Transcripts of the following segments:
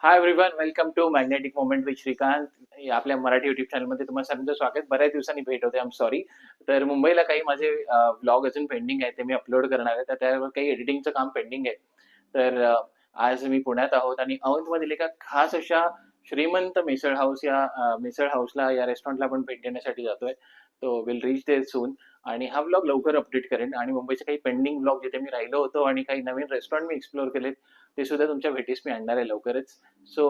High everyone, welcome to magnetic moment with Shrikant. आपल्या Marathi YouTube चॅनलमध्ये तुम्हाला सर्वांचं स्वागत. बऱ्याच दिवसांनी भेट होते, आय एम सॉरी. तर मुंबईला काही माझे व्लॉग अजून पेंडिंग आहे, ते मी अपलोड करणार आहे. तर त्यावर काही एडिटिंगचं काम पेंडिंग आहे. तर आज मी पुण्यात आहोत आणि औंधमधील एका खास अशा श्रीमंत मिसळ हाऊस या मिसळ हाऊसला या रेस्टॉरंटला आपण भेट देण्यासाठी जातोय. तो विल रीच देअर सून. आणि हा व्लॉग लवकर अपडेट करेन. आणि मुंबईचे काही पेंडिंग व्लॉग जिथे मी राहिलो होतो आणि काही नवीन रेस्टॉरंट मी एक्सप्लोर केलेत, ते सुद्धा तुमच्या भेटीस मी आणणार आहे लवकरच. So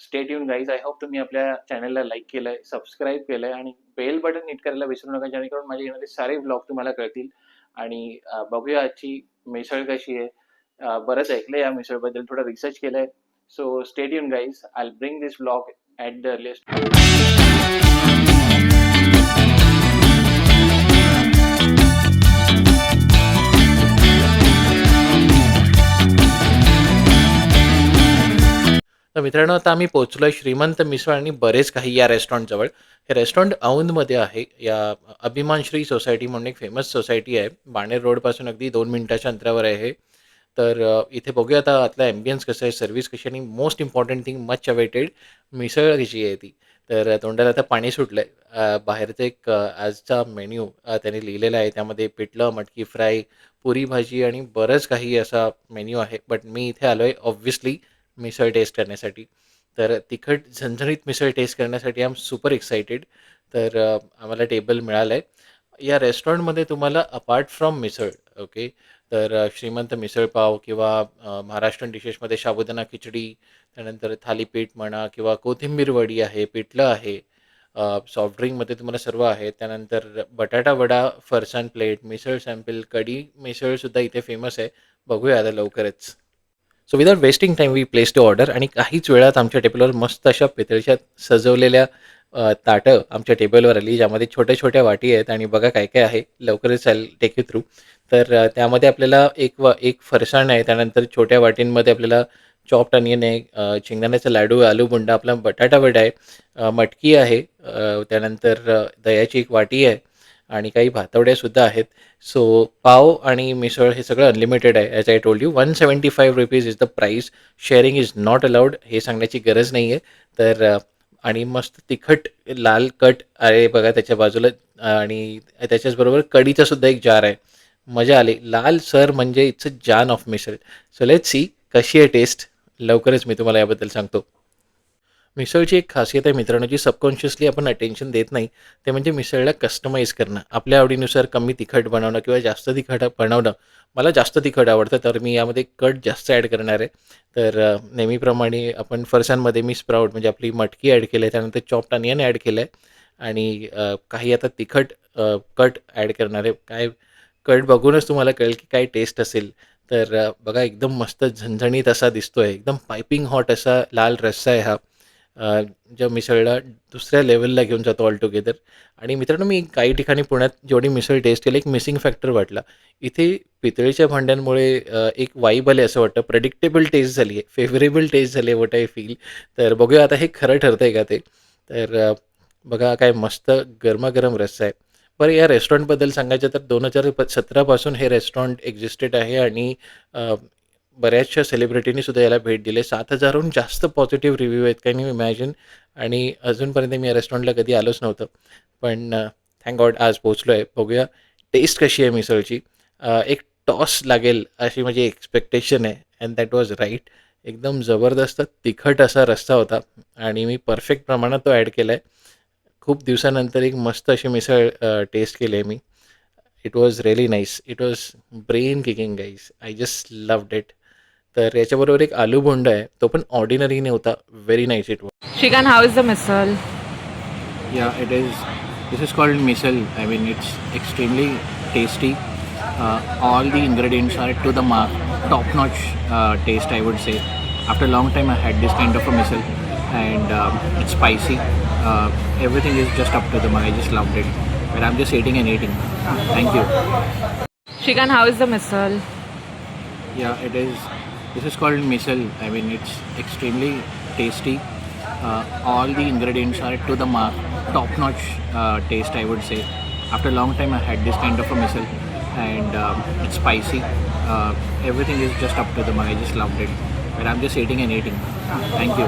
stay tune guys. I hope तुम्ही आपल्या चॅनलला लाईक केलंय, सबस्क्राईब केलंय आणि बेल बटन हिट करायला विसरू नका, जेणेकरून माझे येणारे सारे व्लॉग तुम्हाला कळतील. आणि बघूया आजची मिसळ कशी आहे. बरंच ऐकलंय या मिसळबद्दल, थोडं रिसर्च केलंय. So stay tune guys. I bring this vlog at the earliest. तर मित्रांनो, आता आम्ही पोहोचलोय श्रीमंत मिसळ आणि बरेच काही या रेस्टॉरंटजवळ. हे रेस्टॉरंट औंधमध्ये आहे. या अभिमानश्री सोसायटी म्हणून एक फेमस सोसायटी आहे. बाणेर रोडपासून अगदी 2 मिनिटाच्या अंतरावर आहे हे. तर इथे बघूया आता आतला ॲम्बियन्स कसं आहे, सर्व्हिस कशी आणि most important thing much awaited misal कशी आहे ती. तर तोंडाला आता पाणी सुटलं आहे. बाहेरचं एक आजचा मेन्यू त्याने लिहिलेला आहे. त्यामध्ये पिठलं, मटकी फ्राय, पुरी भाजी आणि बरंच काही असा मेन्यू आहे. बट मी इथे आलो आहे ऑब्व्हियसली मिसळ टेस्ट करण्यासाठी. तर तिखट झणझणीत मिसळ टेस्ट करण्यासाठी आय एम सुपर एक्सायटेड. तर आम्हाला टेबल मिळालं आहे. या रेस्टॉरंटमध्ये तुम्हाला अपार्ट फ्रॉम मिसळ, ओके, तर श्रीमंत मिसळपाव किंवा महाराष्ट्रीयन डिशेसमध्ये साबुदाणा खिचडी, त्यानंतर थालीपीठ म्हणा किंवा कोथिंबीर वडी आहे, पिठलं आहे, सॉफ्ट ड्रिंकमध्ये तुम्हाला सर्व आहे. त्यानंतर बटाटा वडा, फरसाण प्लेट, मिसळ सॅम्पल, कढी मिसळसुद्धा इथे फेमस आहे. बघूया आता लवकरच. So without wasting time we place to order. आणि काहीच वेळात आमच्या टेबलवर मस्त अशा पितळच्या सजवलेल्या ताटं आमच्या टेबलवर आली, ज्यामध्ये छोट्या छोट्या वाटी आहेत. आणि बघा काय काय आहे, लवकरच आल टेक यू थ्रू. तर त्यामध्ये आपल्याला एक फरसाण आहे, त्यानंतर छोट्या वाटींमध्ये आपल्याला चॉप्ड अनियन आहे, शेंगदाण्याचा लाडू, आलू बुंडा, आपला बटाटा वडा आहे, मटकी आहे, त्यानंतर दह्याची एक वाटी आहे आणि काही भातवड्यासुद्धा आहेत. सो पाव आणि मिसळ हे सगळं अनलिमिटेड आहे. As I told you, ₹175 is the price. Sharing is not allowed, हे सांगण्याची गरज नाही आहे. तर आणि मस्त तिखट लाल कट आहे बघा त्याच्या बाजूला. आणि त्याच्याचबरोबर कढीचा सुद्धा एक जार आहे. मजा आली. लाल सर म्हणजे इट्स अ जान of misal. So let's see कशी आहे टेस्ट. लवकरच मी तुम्हाला याबद्दल सांगतो. मिसळची एक खासियत आहे मित्रांनो, जी सबकॉन्शियसली आपण अटेन्शन देत नाही. ते म्हणजे मिसळला कस्टमाइज करणं, आपल्या आवडीनुसार कमी तिखट बनवणं किंवा जास्त तिखट बनवणं. मला जास्त तिखट आवडतं, तर मी यामध्ये कट जास्त ॲड करणार आहे. तर नेहमीप्रमाणे आपण फरसाणमध्ये मी स्प्राऊट म्हणजे आपली मटकी ॲड केलं आहे, त्यानंतर चॉप्ड अनियन ॲड केलं आहे आणि काही आता तिखट कट ॲड करणार आहे. काय कट बघूनच तुम्हाला कळेल की काय टेस्ट असेल. तर बघा एकदम मस्त झणझणीत असा दिसतो आहे, एकदम पायपिंग हॉट असा लाल रस्सा आहे हा. ज्या मिसळला दुसऱ्या लेवलला घेऊन जातो ऑल टुगेदर. आणि मित्रांनो, मी काही ठिकाणी पुण्यात जेवढी मिसळ टेस्ट केली, एक मिसिंग फॅक्टर वाटला. इथे पितळेच्या भांड्यांमुळे एक वाईब आले असं वाटतं. प्रेडिक्टेबल टेस्ट झाली आहे, फेवरेबल टेस्ट झाली आहे, व्हॉट आय फील. तर बघूया आता हे खरं ठरतं आहे का ते. तर बघा काय मस्त गरमागरम रस्सा आहे. बरं, या रेस्टॉरंटबद्दल सांगायचं तर 2017 पासून हे रेस्टॉरंट एक्झिस्टेड आहे. आणि बऱ्याचशा सेलिब्रिटींनी सुद्धा याला भेट दिली. 7,000हून जास्त पॉझिटिव्ह रिव्ह्यू आहेत, कॅन यू इमॅजिन. आणि अजूनपर्यंत मी या रेस्टॉरंटला कधी आलोच नव्हतं. पण थँक गॉड आज पोहोचलो आहे. बघूया टेस्ट कशी आहे मिसळची. एक टॉस लागेल अशी माझी एक्सपेक्टेशन आहे, अँड दॅट वॉज राईट. एकदम जबरदस्त तिखट असा रस्सा होता आणि मी परफेक्ट प्रमाणात तो ॲड केला आहे. खूप दिवसानंतर एक मस्त अशी मिसळ टेस्ट केली आहे मी. It was really nice. It was brain kicking guys. I just loved it. तर याच्याबरोबर एक आलू बोंडा आहे, तो पण ऑर्डिनरी नव्हता. Very nice it was. Shikan, how is the misal? Yeah, it is. This is called misal. I mean, it's extremely tasty. All the ingredients are to the mark. Top-notch taste, I would say. After a long time, I had this kind of a misal, and it's spicy. Everything is just up to the mark. I just loved it. But I'm just eating and eating. Thank you. Shikan, how is the misal? Yeah, it is. This is called misal. I mean, it's extremely tasty. All the ingredients are to the mark. Top-notch taste, I would say. After a long time, I had this kind of a misal, and it's spicy. Everything is just up to the mark. I just loved it. I am just eating and eating. Thank you.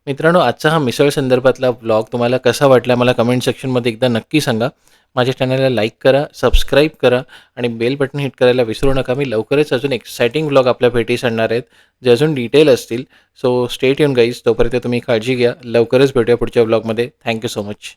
मित्रांनो, आजचा हा मिसळ संदर्भातला blog तुम्हाला कसा वाटला मला comment सेक्शनमध्ये एकदा नक्की सांगा. माझ्या चॅनलला लाईक करा, सबस्क्राईब करा आणि बेल बटन हिट करायला विसरू नका. मी लवकरच अजून एक्सायटिंग ब्लॉग आपल्या भेटीस आणणार आहेत, जे अजून डिटेल असतील. So stay tune guys. तोपर्यंत तुम्ही काळजी घ्या. लवकरच भेटूया पुढच्या ब्लॉगमध्ये. Thank you so much.